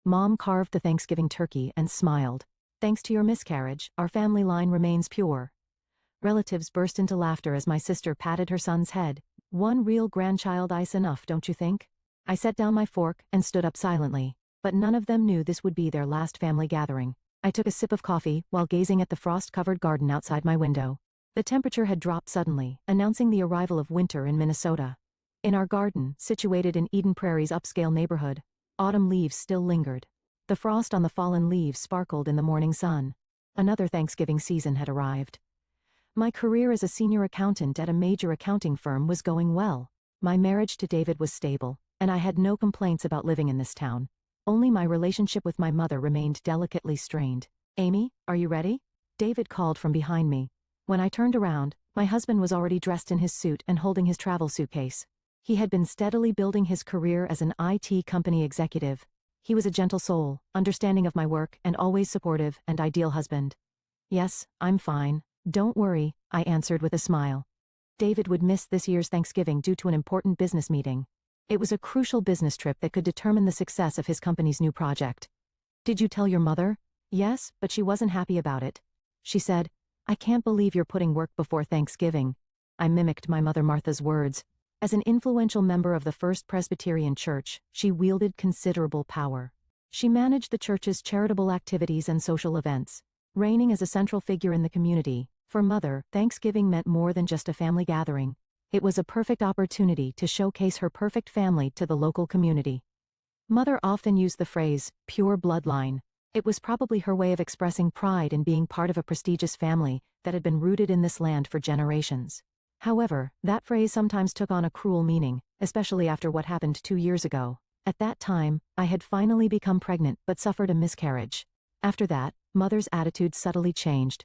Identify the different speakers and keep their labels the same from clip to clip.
Speaker 1: Mom carved the Thanksgiving turkey and smiled. Thanks to your miscarriage, our family line remains pure. Relatives burst into laughter as my sister patted her son's head. One real grandchild ice enough, don't you think? I set down my fork and stood up silently. But none of them knew this would be their last family gathering. I took a sip of coffee while gazing at the frost-covered garden outside my window. The temperature had dropped suddenly, announcing the arrival of winter in Minnesota. In our garden, situated in Eden Prairie's upscale neighborhood, autumn leaves still lingered. The frost on the fallen leaves sparkled in the morning sun. Another Thanksgiving season had arrived. My career as a senior accountant at a major accounting firm was going well. My marriage to David was stable, and I had no complaints about living in this town. Only my relationship with my mother remained delicately strained. Amy, are you ready? David called from behind me. When I turned around, my husband was already dressed in his suit and holding his travel suitcase. He had been steadily building his career as an IT company executive. He was a gentle soul, understanding of my work and always supportive and ideal husband. Yes, I'm fine. Don't worry, I answered with a smile. David would miss this year's Thanksgiving due to an important business meeting. It was a crucial business trip that could determine the success of his company's new project. Did you tell your mother? Yes, but she wasn't happy about it. She said, I can't believe you're putting work before Thanksgiving. I mimicked my mother Martha's words. As an influential member of the First Presbyterian Church, she wielded considerable power. She managed the church's charitable activities and social events. Reigning as a central figure in the community, for Mother, Thanksgiving meant more than just a family gathering. It was a perfect opportunity to showcase her perfect family to the local community. Mother often used the phrase, pure bloodline. It was probably her way of expressing pride in being part of a prestigious family that had been rooted in this land for generations. However, that phrase sometimes took on a cruel meaning, especially after what happened 2 years ago. At that time, I had finally become pregnant but suffered a miscarriage. After that, Mother's attitude subtly changed.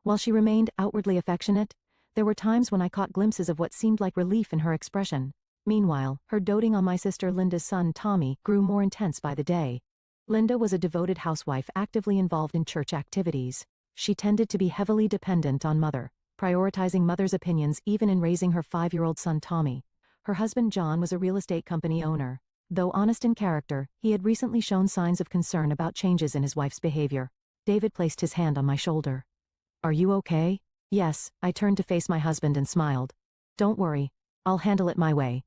Speaker 1: While she remained outwardly affectionate, there were times when I caught glimpses of what seemed like relief in her expression. Meanwhile, her doting on my sister Linda's son Tommy grew more intense by the day. Linda was a devoted housewife actively involved in church activities. She tended to be heavily dependent on Mother, prioritizing Mother's opinions even in raising her 5-year-old son Tommy. Her husband John was a real estate company owner. Though honest in character, he had recently shown signs of concern about changes in his wife's behavior. David placed his hand on my shoulder. Are you okay? Yes, I turned to face my husband and smiled. Don't worry, I'll handle it my way.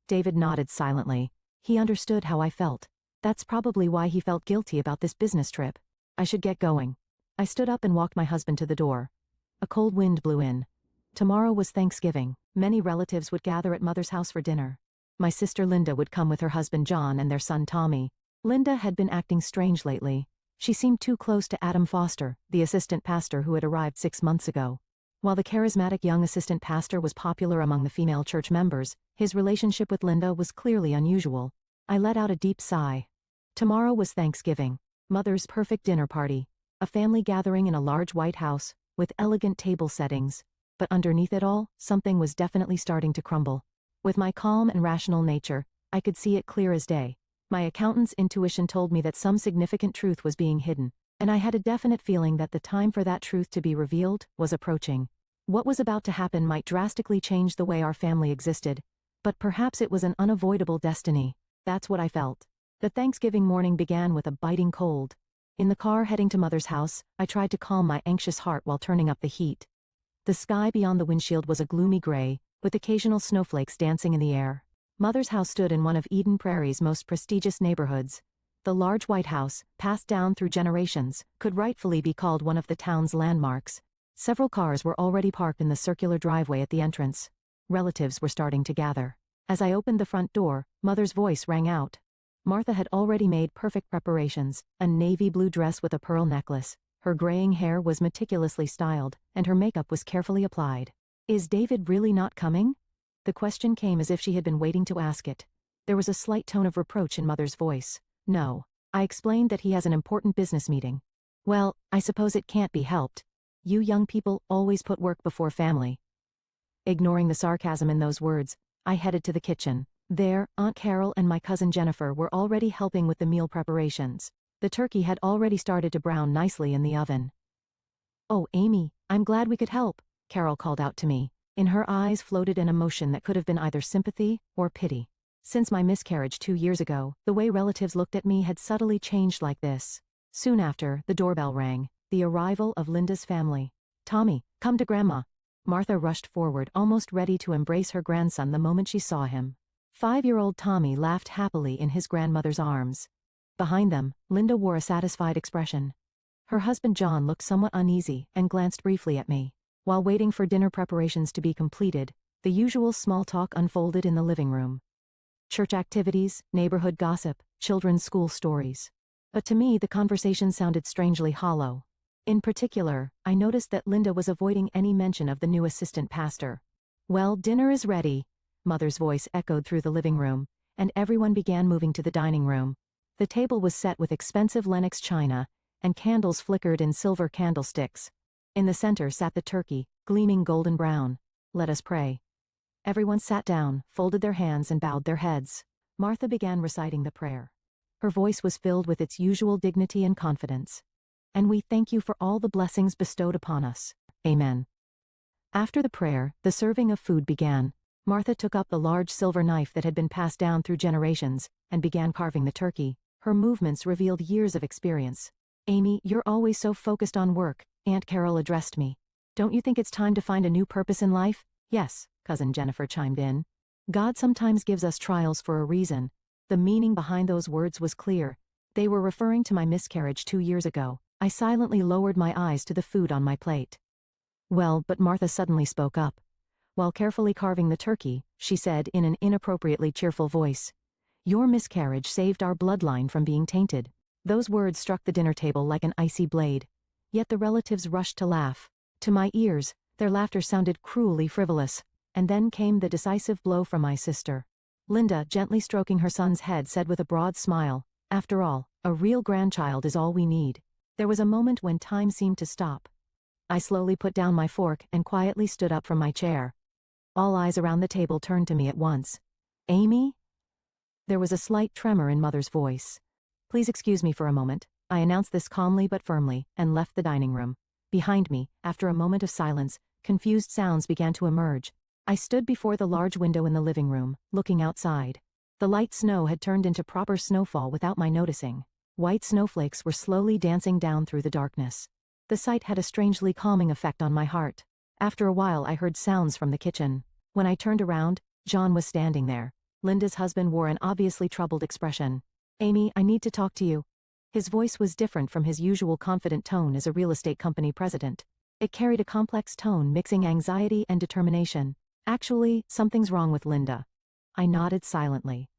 Speaker 1: David nodded silently. He understood how I felt. That's probably why he felt guilty about this business trip. I should get going. I stood up and walked my husband to the door. A cold wind blew in. Tomorrow was Thanksgiving. Many relatives would gather at Mother's house for dinner. My sister Linda would come with her husband John and their son Tommy. Linda had been acting strange lately. She seemed too close to Adam Foster, the assistant pastor who had arrived 6 months ago. While the charismatic young assistant pastor was popular among the female church members, his relationship with Linda was clearly unusual. I let out a deep sigh. Tomorrow was Thanksgiving, Mother's perfect dinner party, a family gathering in a large white house, with elegant table settings. But underneath it all, something was definitely starting to crumble. With my calm and rational nature, I could see it clear as day. My accountant's intuition told me that some significant truth was being hidden, and I had a definite feeling that the time for that truth to be revealed was approaching. What was about to happen might drastically change the way our family existed, but perhaps it was an unavoidable destiny. That's what I felt. The Thanksgiving morning began with a biting cold. In the car heading to Mother's house, I tried to calm my anxious heart while turning up the heat. The sky beyond the windshield was a gloomy gray, with occasional snowflakes dancing in the air. Mother's house stood in one of Eden Prairie's most prestigious neighborhoods. The large white house, passed down through generations, could rightfully be called one of the town's landmarks. Several cars were already parked in the circular driveway at the entrance. Relatives were starting to gather. As I opened the front door, Mother's voice rang out. Martha had already made perfect preparations, a navy blue dress with a pearl necklace. Her graying hair was meticulously styled, and her makeup was carefully applied. Is David really not coming? The question came as if she had been waiting to ask it. There was a slight tone of reproach in Mother's voice. No. I explained that he has an important business meeting. Well, I suppose it can't be helped. You young people always put work before family. Ignoring the sarcasm in those words, I headed to the kitchen. There, Aunt Carol and my cousin Jennifer were already helping with the meal preparations. The turkey had already started to brown nicely in the oven. Oh, Amy, I'm glad we could help, Carol called out to me. In her eyes floated an emotion that could have been either sympathy or pity. Since my miscarriage 2 years ago, the way relatives looked at me had subtly changed like this. Soon after, the doorbell rang, the arrival of Linda's family. "Tommy, come to Grandma." Martha rushed forward, almost ready to embrace her grandson the moment she saw him. 5-year-old Tommy laughed happily in his grandmother's arms. Behind them, Linda wore a satisfied expression. Her husband John looked somewhat uneasy and glanced briefly at me. While waiting for dinner preparations to be completed, the usual small talk unfolded in the living room. Church activities, neighborhood gossip, children's school stories. But to me the conversation sounded strangely hollow. In particular, I noticed that Linda was avoiding any mention of the new assistant pastor. "Well, dinner is ready," Mother's voice echoed through the living room, and everyone began moving to the dining room. The table was set with expensive Lenox china, and candles flickered in silver candlesticks. In the center sat the turkey, gleaming golden brown. "Let us pray." Everyone sat down, folded their hands and bowed their heads. Martha began reciting the prayer. Her voice was filled with its usual dignity and confidence. "And we thank you for all the blessings bestowed upon us. Amen." After the prayer, the serving of food began. Martha took up the large silver knife that had been passed down through generations, and began carving the turkey. Her movements revealed years of experience. "Amy, you're always so focused on work," Aunt Carol addressed me. "Don't you think it's time to find a new purpose in life?" "Yes," Cousin Jennifer chimed in. "God sometimes gives us trials for a reason." The meaning behind those words was clear. They were referring to my miscarriage 2 years ago. I silently lowered my eyes to the food on my plate. "Well," but Martha suddenly spoke up. While carefully carving the turkey, she said in an inappropriately cheerful voice, "Your miscarriage saved our bloodline from being tainted." Those words struck the dinner table like an icy blade. Yet the relatives rushed to laugh. To my ears, their laughter sounded cruelly frivolous. And then came the decisive blow from my sister. Linda, gently stroking her son's head, said with a broad smile, "After all, a real grandchild is all we need." There was a moment when time seemed to stop. I slowly put down my fork and quietly stood up from my chair. All eyes around the table turned to me at once. "Amy?" There was a slight tremor in Mother's voice. "Please excuse me for a moment," I announced this calmly but firmly, and left the dining room. Behind me, after a moment of silence, confused sounds began to emerge. I stood before the large window in the living room, looking outside. The light snow had turned into proper snowfall without my noticing. White snowflakes were slowly dancing down through the darkness. The sight had a strangely calming effect on my heart. After a while I heard sounds from the kitchen. When I turned around, John was standing there. Linda's husband wore an obviously troubled expression. "Amy, I need to talk to you." His voice was different from his usual confident tone as a real estate company president. It carried a complex tone mixing anxiety and determination. "Actually, something's wrong with Linda." I nodded silently.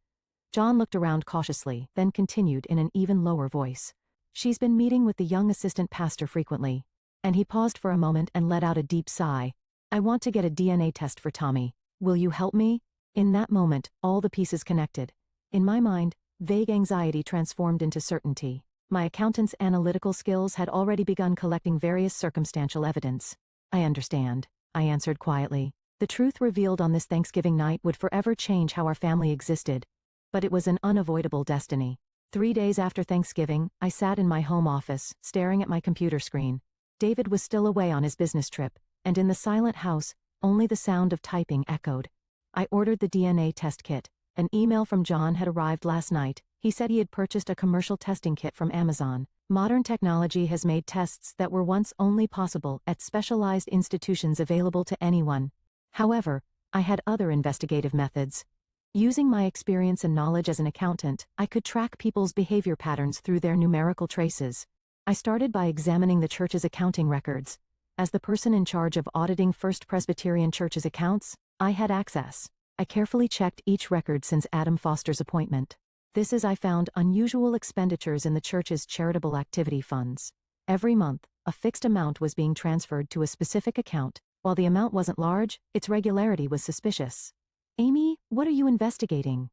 Speaker 1: John looked around cautiously, then continued in an even lower voice. "She's been meeting with the young assistant pastor frequently." And he paused for a moment and let out a deep sigh. "I want to get a DNA test for Tommy. Will you help me?" In that moment, all the pieces connected. In my mind, vague anxiety transformed into certainty. My accountant's analytical skills had already begun collecting various circumstantial evidence. "I understand," I answered quietly. The truth revealed on this Thanksgiving night would forever change how our family existed. But it was an unavoidable destiny. 3 days after Thanksgiving, I sat in my home office, staring at my computer screen. David was still away on his business trip, and in the silent house, only the sound of typing echoed. I ordered the DNA test kit. An email from John had arrived last night. He said he had purchased a commercial testing kit from Amazon. Modern technology has made tests that were once only possible at specialized institutions available to anyone. However, I had other investigative methods. Using my experience and knowledge as an accountant, I could track people's behavior patterns through their numerical traces. I started by examining the church's accounting records. As the person in charge of auditing First Presbyterian Church's accounts, I had access. I carefully checked each record since Adam Foster's appointment. This is I found unusual expenditures in the church's charitable activity funds. Every month, a fixed amount was being transferred to a specific account. While the amount wasn't large, its regularity was suspicious. "Amy, what are you investigating?"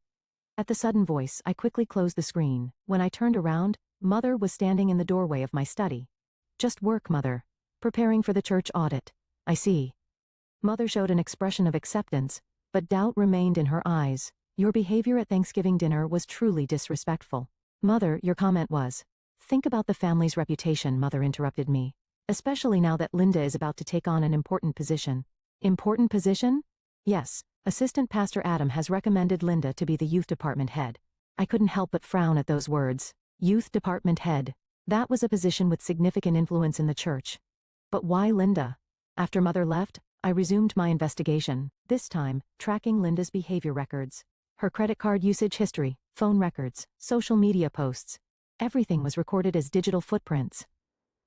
Speaker 1: At the sudden voice, I quickly closed the screen. When I turned around, Mother was standing in the doorway of my study. "Just work, Mother. Preparing for the church audit." "I see." Mother showed an expression of acceptance, but doubt remained in her eyes. "Your behavior at Thanksgiving dinner was truly disrespectful." "Mother, your comment was." "Think about the family's reputation," Mother interrupted me. "Especially now that Linda is about to take on an important position." "Important position?" Yes, Assistant Pastor Adam has recommended Linda to be the youth department head. I couldn't help but frown at those words. Youth department head. That was a position with significant influence in the church. But why Linda? After Mother left, I resumed my investigation, this time, tracking Linda's behavior records. Her credit card usage history, phone records, social media posts. Everything was recorded as digital footprints.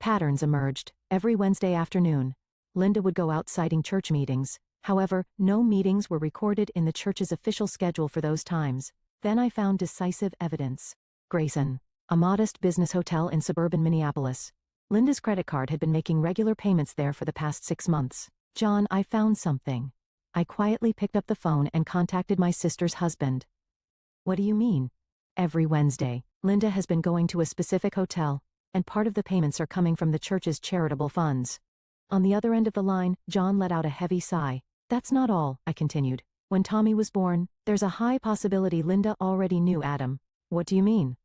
Speaker 1: Patterns emerged. Every Wednesday afternoon, Linda would go out citing church meetings. However, no meetings were recorded in the church's official schedule for those times. Then I found decisive evidence. Grayson, a modest business hotel in suburban Minneapolis. Linda's credit card had been making regular payments there for the past 6 months. John, I found something. I quietly picked up the phone and contacted my sister's husband. What do you mean? Every Wednesday, Linda has been going to a specific hotel, and part of the payments are coming from the church's charitable funds. On the other end of the line, John let out a heavy sigh. That's not all, I continued. When Tommy was born, there's a high possibility Linda already knew Adam. What do you mean?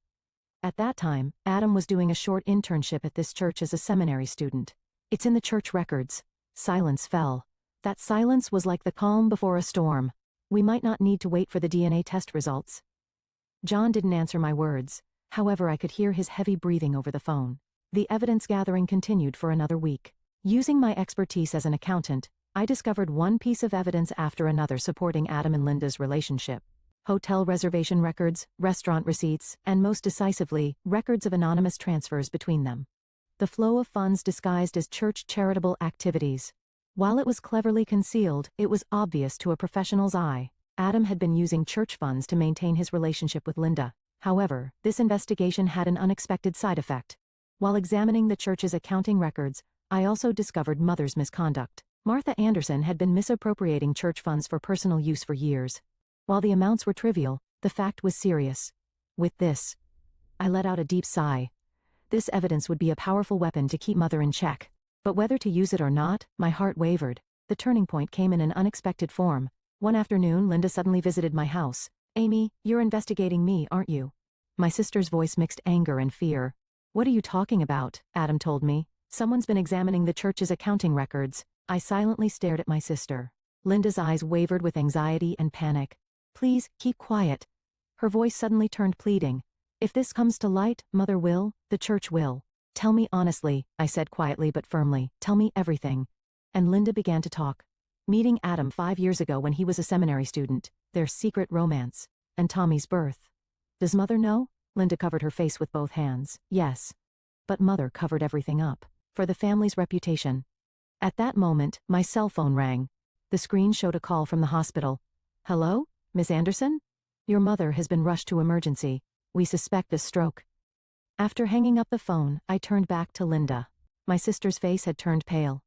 Speaker 1: At that time, Adam was doing a short internship at this church as a seminary student. It's in the church records. Silence fell. That silence was like the calm before a storm. We might not need to wait for the DNA test results. John didn't answer my words. However, I could hear his heavy breathing over the phone. The evidence gathering continued for another week. Using my expertise as an accountant, I discovered one piece of evidence after another supporting Adam and Linda's relationship. Hotel reservation records, restaurant receipts, and most decisively, records of anonymous transfers between them. The flow of funds disguised as church charitable activities. While it was cleverly concealed, it was obvious to a professional's eye. Adam had been using church funds to maintain his relationship with Linda. However, this investigation had an unexpected side effect. While examining the church's accounting records, I also discovered Mother's misconduct. Martha Anderson had been misappropriating church funds for personal use for years. While the amounts were trivial, the fact was serious. With this, I let out a deep sigh. This evidence would be a powerful weapon to keep Mother in check. But whether to use it or not, my heart wavered. The turning point came in an unexpected form. One afternoon, Linda suddenly visited my house. Amy, you're investigating me, aren't you? My sister's voice mixed anger and fear. What are you talking about? Adam told me. Someone's been examining the church's accounting records. I silently stared at my sister. Linda's eyes wavered with anxiety and panic. Please, keep quiet. Her voice suddenly turned pleading. If this comes to light, Mother will, the church will. Tell me honestly, I said quietly but firmly. Tell me everything. And Linda began to talk. Meeting Adam 5 years ago when he was a seminary student, their secret romance, and Tommy's birth. Does Mother know? Linda covered her face with both hands. Yes. But Mother covered everything up. For the family's reputation. At that moment, my cell phone rang. The screen showed a call from the hospital. Hello, Miss Anderson? Your mother has been rushed to emergency. We suspect a stroke. After hanging up the phone, I turned back to Linda. My sister's face had turned pale.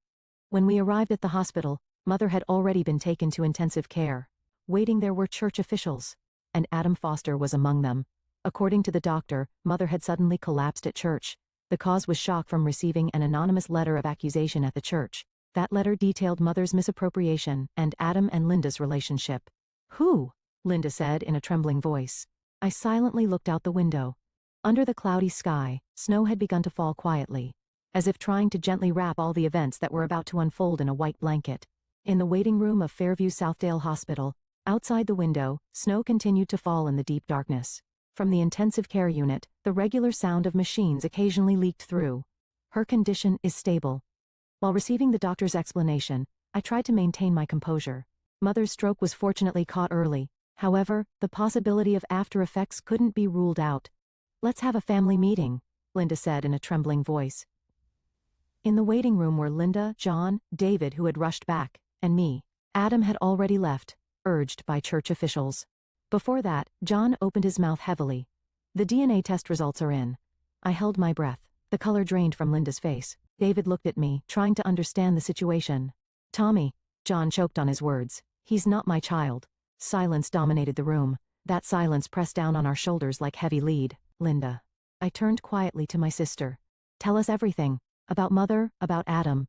Speaker 1: When we arrived at the hospital, Mother had already been taken to intensive care. Waiting there were church officials, and Adam Foster was among them. According to the doctor, Mother had suddenly collapsed at church. The cause was shock from receiving an anonymous letter of accusation at the church. That letter detailed Mother's misappropriation and Adam and Linda's relationship. Who? Linda said in a trembling voice. I silently looked out the window. Under the cloudy sky, snow had begun to fall quietly, as if trying to gently wrap all the events that were about to unfold in a white blanket. In the waiting room of Fairview Southdale Hospital, outside the window, snow continued to fall in the deep darkness. From the intensive care unit, the regular sound of machines occasionally leaked through. Her condition is stable. While receiving the doctor's explanation, I tried to maintain my composure. Mother's stroke was fortunately caught early. However, the possibility of after effects couldn't be ruled out. Let's have a family meeting, Linda said in a trembling voice. In the waiting room were Linda, John, David who had rushed back, and me. Adam had already left, urged by church officials. Before that, John opened his mouth heavily. The DNA test results are in. I held my breath. The color drained from Linda's face. David looked at me, trying to understand the situation. Tommy, John choked on his words. He's not my child. Silence dominated the room. That silence pressed down on our shoulders like heavy lead. Linda. I turned quietly to my sister. Tell us everything. About Mother, about Adam.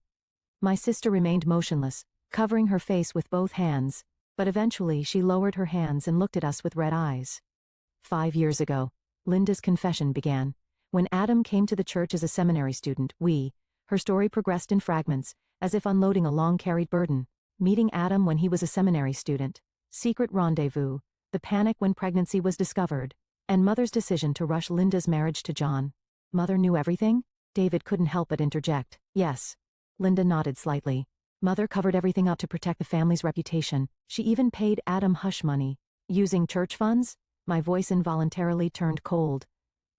Speaker 1: My sister remained motionless, covering her face with both hands, but eventually she lowered her hands and looked at us with red eyes. 5 years ago, Linda's confession began. When Adam came to the church as a seminary student, her story progressed in fragments, as if unloading a long-carried burden. Meeting Adam when he was a seminary student. Secret rendezvous. The panic when pregnancy was discovered. And Mother's decision to rush Linda's marriage to John. Mother knew everything? David couldn't help but interject. Yes. Linda nodded slightly. Mother covered everything up to protect the family's reputation. She even paid Adam hush money. Using church funds? My voice involuntarily turned cold.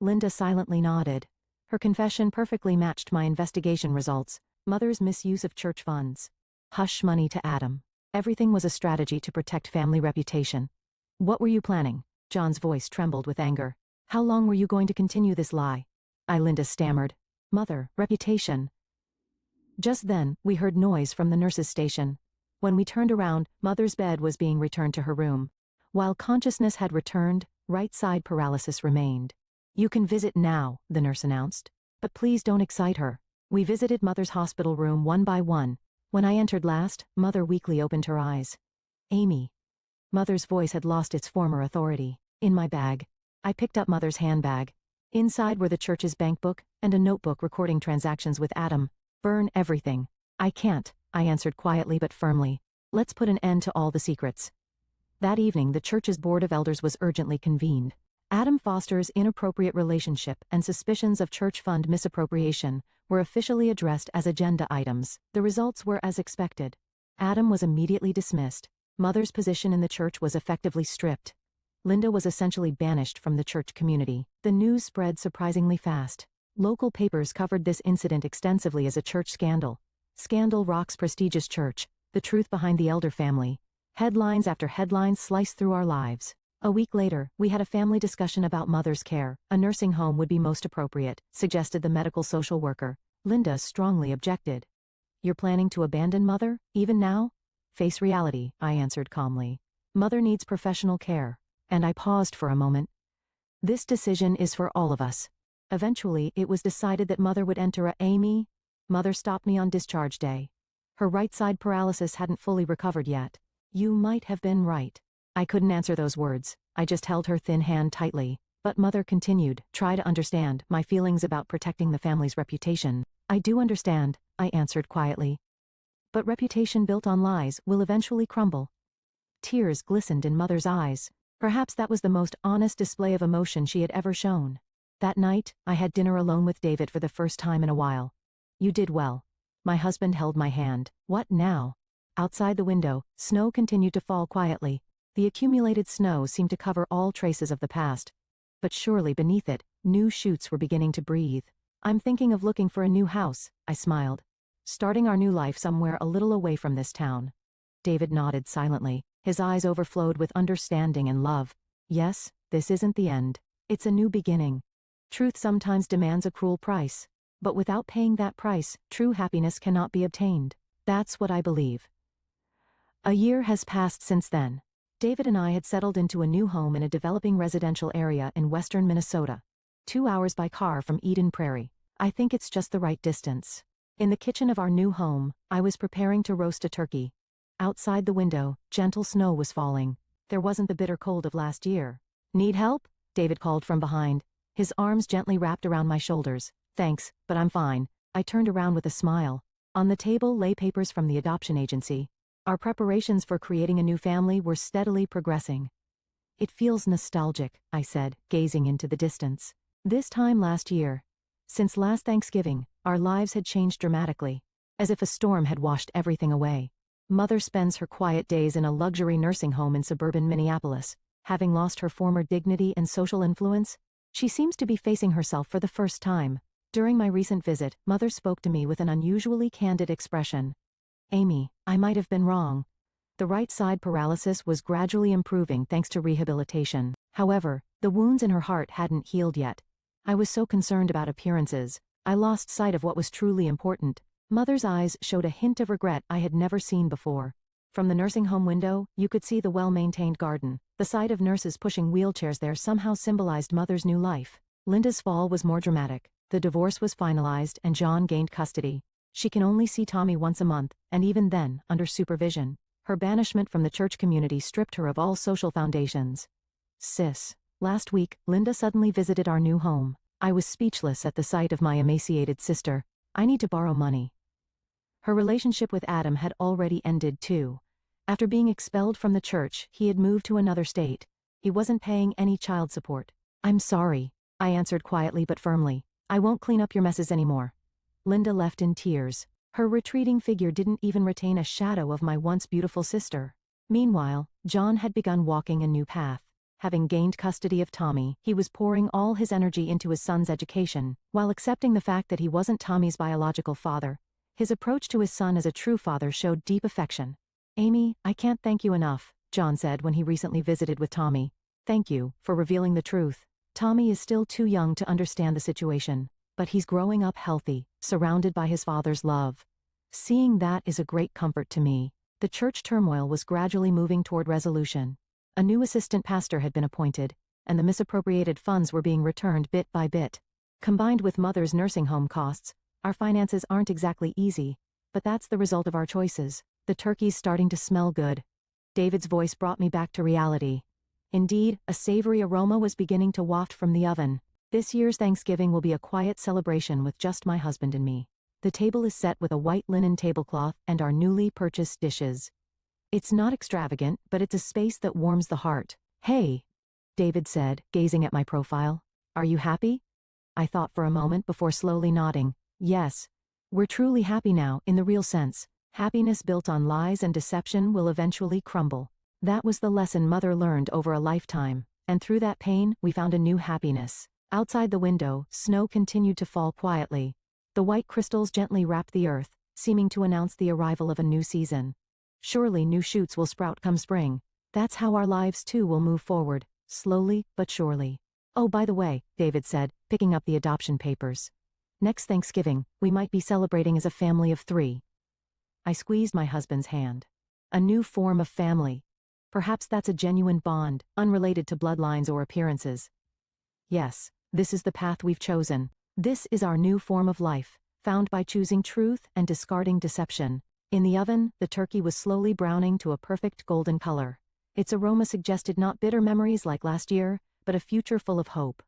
Speaker 1: Linda silently nodded. Her confession perfectly matched my investigation results. Mother's misuse of church funds. Hush money to Adam. Everything was a strategy to protect family reputation. What were you planning? John's voice trembled with anger. How long were you going to continue this lie? Linda stammered. Mother, reputation. Just then, we heard noise from the nurse's station. When we turned around, Mother's bed was being returned to her room. While consciousness had returned, right side paralysis remained. You can visit now, the nurse announced. But please don't excite her. We visited Mother's hospital room one by one. When I entered last, Mother weakly opened her eyes. Amy. Mother's voice had lost its former authority. In my bag. I picked up Mother's handbag. Inside were the church's bankbook and a notebook recording transactions with Adam. Burn everything. I can't, I answered quietly but firmly. Let's put an end to all the secrets. That evening the church's board of elders was urgently convened. Adam Foster's inappropriate relationship and suspicions of church fund misappropriation were officially addressed as agenda items. The results were as expected. Adam was immediately dismissed. Mother's position in the church was effectively stripped. Linda was essentially banished from the church community. The news spread surprisingly fast. Local papers covered this incident extensively as a church scandal. Scandal rocks prestigious church. The truth behind the elder family. Headlines after headlines sliced through our lives. A week later, we had a family discussion about Mother's care. A nursing home would be most appropriate, suggested the medical social worker. Linda strongly objected. You're planning to abandon Mother, even now? Face reality, I answered calmly. Mother needs professional care. And I paused for a moment. This decision is for all of us. Eventually, it was decided that Mother would enter Amy. Mother stopped me on discharge day. Her right side paralysis hadn't fully recovered yet. You might have been right. I couldn't answer those words. I just held her thin hand tightly. But Mother continued, try to understand my feelings about protecting the family's reputation. I do understand, I answered quietly. But reputation built on lies will eventually crumble. Tears glistened in Mother's eyes. Perhaps that was the most honest display of emotion she had ever shown. That night, I had dinner alone with David for the first time in a while. You did well. My husband held my hand. What now? Outside the window, snow continued to fall quietly. The accumulated snow seemed to cover all traces of the past. But surely beneath it, new shoots were beginning to breathe. I'm thinking of looking for a new house, I smiled. Starting our new life somewhere a little away from this town. David nodded silently. His eyes overflowed with understanding and love. Yes, this isn't the end. It's a new beginning. Truth sometimes demands a cruel price. But without paying that price, true happiness cannot be obtained. That's what I believe. A year has passed since then. David and I had settled into a new home in a developing residential area in western Minnesota. 2 hours by car from Eden Prairie. I think it's just the right distance. In the kitchen of our new home, I was preparing to roast a turkey. Outside the window, gentle snow was falling. There wasn't the bitter cold of last year. Need help? David called from behind. His arms gently wrapped around my shoulders. Thanks, but I'm fine. I turned around with a smile. On the table lay papers from the adoption agency. Our preparations for creating a new family were steadily progressing. It feels nostalgic, I said, gazing into the distance. This time last year. Since last Thanksgiving, our lives had changed dramatically. As if a storm had washed everything away. Mother spends her quiet days in a luxury nursing home in suburban Minneapolis. Having lost her former dignity and social influence, she seems to be facing herself for the first time. During my recent visit, Mother spoke to me with an unusually candid expression. Amy, I might have been wrong. The right side paralysis was gradually improving thanks to rehabilitation. However, the wounds in her heart hadn't healed yet. I was so concerned about appearances, I lost sight of what was truly important. Mother's eyes showed a hint of regret I had never seen before. From the nursing home window, you could see the well-maintained garden. The sight of nurses pushing wheelchairs there somehow symbolized Mother's new life. Linda's fall was more dramatic. The divorce was finalized and John gained custody. She can only see Tommy once a month, and even then, under supervision. Her banishment from the church community stripped her of all social foundations. Sis. Last week, Linda suddenly visited our new home. I was speechless at the sight of my emaciated sister. I need to borrow money. Her relationship with Adam had already ended too. After being expelled from the church, he had moved to another state. He wasn't paying any child support. "I'm sorry," I answered quietly but firmly. "I won't clean up your messes anymore." Linda left in tears. Her retreating figure didn't even retain a shadow of my once beautiful sister. Meanwhile, John had begun walking a new path. Having gained custody of Tommy, he was pouring all his energy into his son's education, while accepting the fact that he wasn't Tommy's biological father. His approach to his son as a true father showed deep affection. "Amy, I can't thank you enough," John said when he recently visited with Tommy. "Thank you for revealing the truth. Tommy is still too young to understand the situation, but he's growing up healthy, surrounded by his father's love. Seeing that is a great comfort to me." The church turmoil was gradually moving toward resolution. A new assistant pastor had been appointed, and the misappropriated funds were being returned bit by bit. Combined with Mother's nursing home costs, our finances aren't exactly easy, but that's the result of our choices. "The turkey's starting to smell good." David's voice brought me back to reality. Indeed, a savory aroma was beginning to waft from the oven. "This year's Thanksgiving will be a quiet celebration with just my husband and me. The table is set with a white linen tablecloth and our newly purchased dishes. It's not extravagant, but it's a space that warms the heart." "Hey," David said, gazing at my profile. "Are you happy?" I thought for a moment before slowly nodding. "Yes. We're truly happy now, in the real sense. Happiness built on lies and deception will eventually crumble." That was the lesson Mother learned over a lifetime, and through that pain, we found a new happiness. Outside the window, snow continued to fall quietly. The white crystals gently wrapped the earth, seeming to announce the arrival of a new season. Surely new shoots will sprout come spring. That's how our lives too will move forward, slowly but surely. "Oh, by the way," David said, picking up the adoption papers. "Next Thanksgiving, we might be celebrating as a family of 3. I squeezed my husband's hand. "A new form of family. Perhaps that's a genuine bond, unrelated to bloodlines or appearances." "Yes, this is the path we've chosen. This is our new form of life, found by choosing truth and discarding deception." In the oven, the turkey was slowly browning to a perfect golden color. Its aroma suggested not bitter memories like last year, but a future full of hope.